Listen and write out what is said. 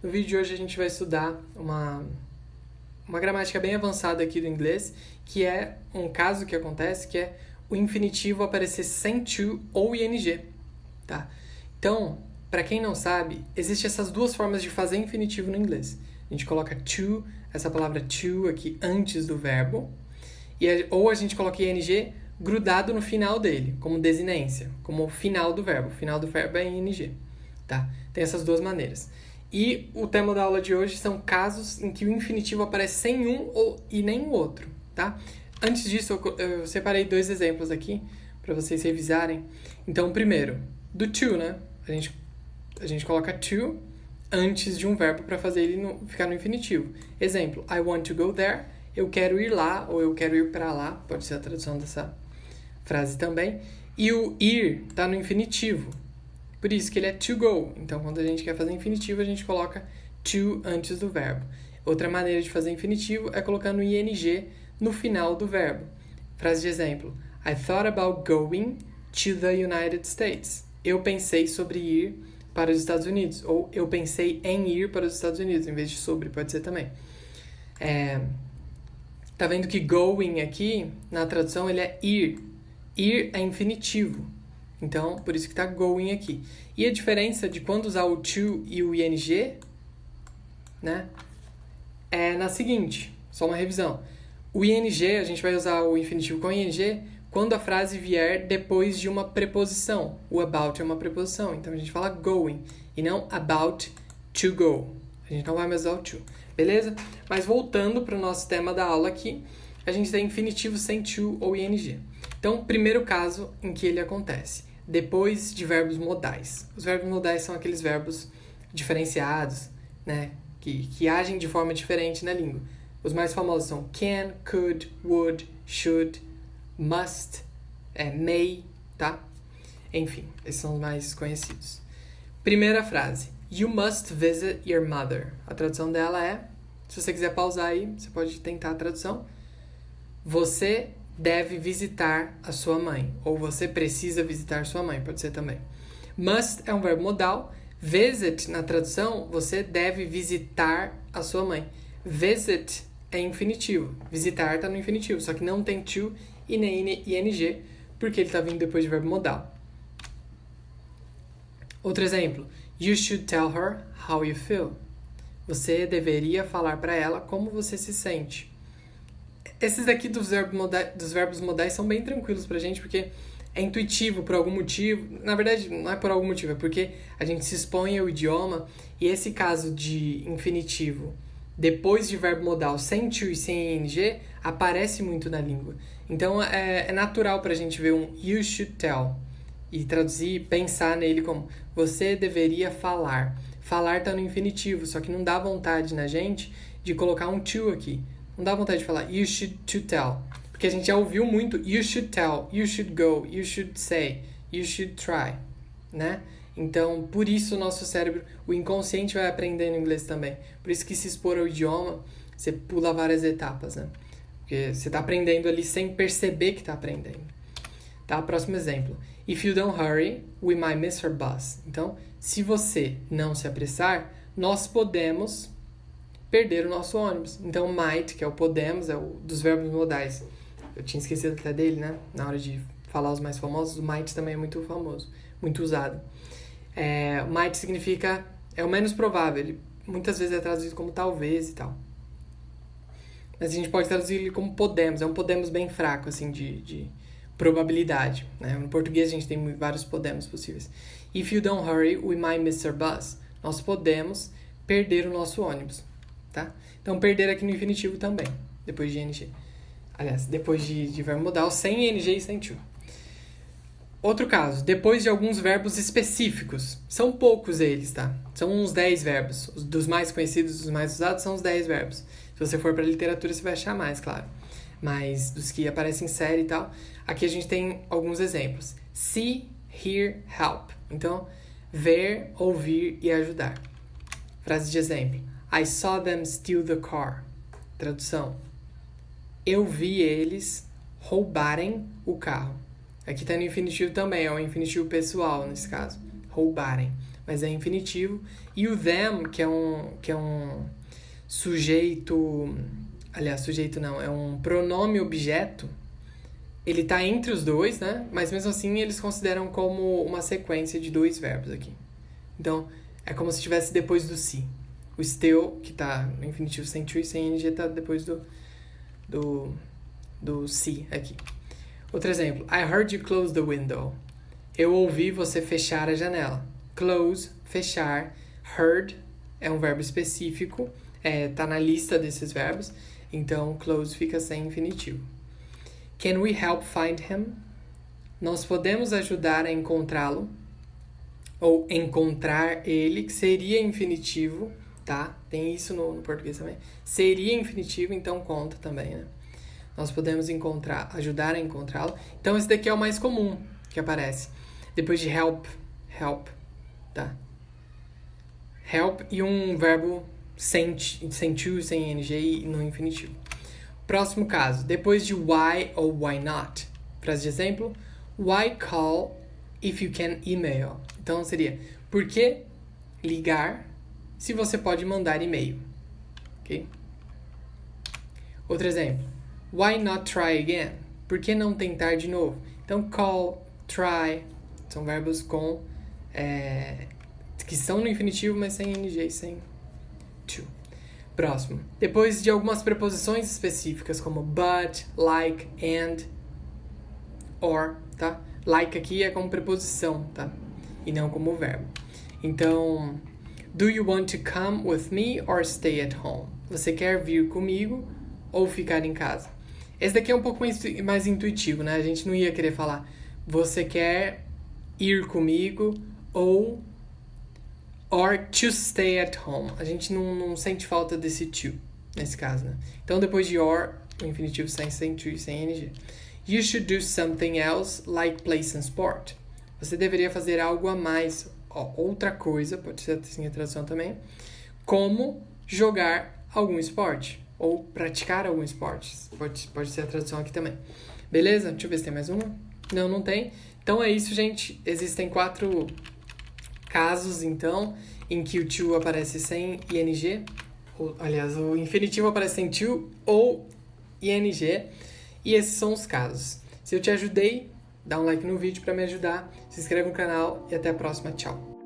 No vídeo de hoje a gente vai estudar uma gramática bem avançada aqui do inglês, que é um caso que acontece, que é o infinitivo aparecer sem to ou ing, tá? Então, para quem não sabe, existem essas duas formas de fazer infinitivo no inglês. A gente coloca to, essa palavra to aqui antes do verbo, ou a gente coloca ing grudado no final dele, como desinência, como o final do verbo. O final do verbo é ing, tá? Tem essas duas maneiras. E o tema da aula de hoje são casos em que o infinitivo aparece sem um e nem o outro, tá? Antes disso, eu separei 2 exemplos aqui para vocês revisarem. Então, primeiro, do to, né? A gente coloca to antes de um verbo para fazer ele ficar no infinitivo. Exemplo, I want to go there. Eu quero ir lá, ou eu quero ir para lá. Pode ser a tradução dessa frase também. E o ir está no infinitivo. Por isso que ele é to go. Então, quando a gente quer fazer infinitivo, a gente coloca to antes do verbo. Outra maneira de fazer infinitivo é colocando ing no final do verbo. Frase de exemplo. I thought about going to the United States. Eu pensei sobre ir para os Estados Unidos. Ou eu pensei em ir para os Estados Unidos. Em vez de sobre, pode ser também. Tá vendo que going aqui, na tradução, ele é ir. Ir é infinitivo. Então, por isso que tá going aqui. E a diferença de quando usar o to e o ing, né, é na seguinte, só uma revisão. O ing, a gente vai usar o infinitivo com ing quando a frase vier depois de uma preposição. O about é uma preposição, então a gente fala going e não about to go. A gente não vai mais usar o to, beleza? Mas voltando para o nosso tema da aula aqui, a gente tem infinitivo sem to ou ing. Então, primeiro caso em que ele acontece, depois de verbos modais. Os verbos modais são aqueles verbos diferenciados, né, que agem de forma diferente na língua. Os mais famosos são can, could, would, should, must, may, tá? Enfim, esses são os mais conhecidos. Primeira frase. You must visit your mother. A tradução dela é, se você quiser pausar aí, você pode tentar a tradução. Você deve visitar a sua mãe. Ou você precisa visitar sua mãe, pode ser também. Must é um verbo modal. Visit, na tradução, você deve visitar a sua mãe. Visit é infinitivo. Visitar está no infinitivo, só que não tem to e nem ing, porque ele está vindo depois de verbo modal. Outro exemplo. You should tell her how you feel. Você deveria falar para ela como você se sente. Esses daqui dos verbos modais são bem tranquilos pra gente, porque é intuitivo por algum motivo. Na verdade, não é por algum motivo, é porque a gente se expõe ao idioma, e esse caso de infinitivo depois de verbo modal sem to e sem ing aparece muito na língua. Então, é natural pra gente ver um you should tell e traduzir, pensar nele como você deveria falar. Falar tá no infinitivo, só que não dá vontade na gente de colocar um to aqui. Não dá vontade de falar you should to tell. Porque a gente já ouviu muito you should tell, you should go, you should say, you should try, né? Então, por isso o nosso cérebro, o inconsciente vai aprendendo inglês também. Por isso que se expor ao idioma, você pula várias etapas, né? Porque você tá aprendendo ali sem perceber que tá aprendendo. Tá? Próximo exemplo. If you don't hurry, we might miss our bus. Então, se você não se apressar, nós podemos perder o nosso ônibus. Então, might, que é o podemos, é o dos verbos modais. Eu tinha esquecido até dele, né? Na hora de falar os mais famosos, o might também é muito famoso, muito usado. Might significa, é o menos provável. Ele muitas vezes é traduzido como talvez e tal. Mas a gente pode traduzir ele como podemos. É um podemos bem fraco, assim, de probabilidade, né? No português a gente tem vários podemos possíveis. If you don't hurry, we might miss our bus. Nós podemos perder o nosso ônibus. Tá? Então, perder aqui no infinitivo também, depois de ing. Aliás, depois de verbo modal, sem ing e sem to. Outro caso, depois de alguns verbos específicos. São poucos eles, tá? São uns 10 verbos. Os dos mais conhecidos, dos mais usados, são os 10 verbos. Se você for para literatura, você vai achar mais, claro. Mas dos que aparecem em série e tal, aqui a gente tem alguns exemplos. See, hear, help. Então, ver, ouvir e ajudar. Frase de exemplo. I saw them steal the car. Tradução. Eu vi eles roubarem o carro. Aqui está no infinitivo também, é um infinitivo pessoal nesse caso. Roubarem. mas é infinitivo. E o them, que é um sujeito... Aliás, sujeito não, é um pronome objeto. Ele tá entre os dois, né? Mas mesmo assim eles consideram como uma sequência de dois verbos aqui. Então, é como se estivesse depois do se. O still, que tá no infinitivo sem to e sem ing, tá depois do se aqui. Outro exemplo. I heard you close the window. Eu ouvi você fechar a janela. Close, fechar. Heard é um verbo específico. Tá na lista desses verbos. Então, close fica sem infinitivo. Can we help find him? Nós podemos ajudar a encontrá-lo. Ou encontrar ele, que seria infinitivo, tá? Tem isso no português também. Seria infinitivo, então conta também, né? Nós podemos ajudar a encontrá-lo. Então, esse daqui é o mais comum que aparece. Depois de help, tá? Help e um verbo sem to, sem ing no infinitivo. Próximo caso. Depois de why ou why not. Frase de exemplo. Why call if you can email? Então, seria, por que ligar se você pode mandar e-mail? Ok? Outro exemplo. Why not try again? Por que não tentar de novo? Então, call, try, são verbos com que são no infinitivo, mas sem ing, sem to. Próximo. Depois de algumas preposições específicas, como but, like, and, or, tá? Like aqui é como preposição, tá? E não como verbo. Então, do you want to come with me or stay at home? Você quer vir comigo ou ficar em casa? Esse daqui é um pouco mais intuitivo, né? A gente não ia querer falar você quer ir comigo ou or to stay at home. A gente não sente falta desse to, nesse caso, né? Então, depois de or, o infinitivo sem to e sem ing. You should do something else, like play some sport. Você deveria fazer algo a mais, outra coisa, pode ser assim a tradução também, como jogar algum esporte, ou praticar algum esporte. Pode ser a tradução aqui também. Beleza? Deixa eu ver se tem mais uma. Não tem. Então é isso, gente. Existem 4 casos, então, em que o to aparece sem ing, aliás, o infinitivo aparece sem to ou ing, e esses são os casos. Se eu te ajudei, dá um like no vídeo para me ajudar, se inscreve no canal e até a próxima. Tchau!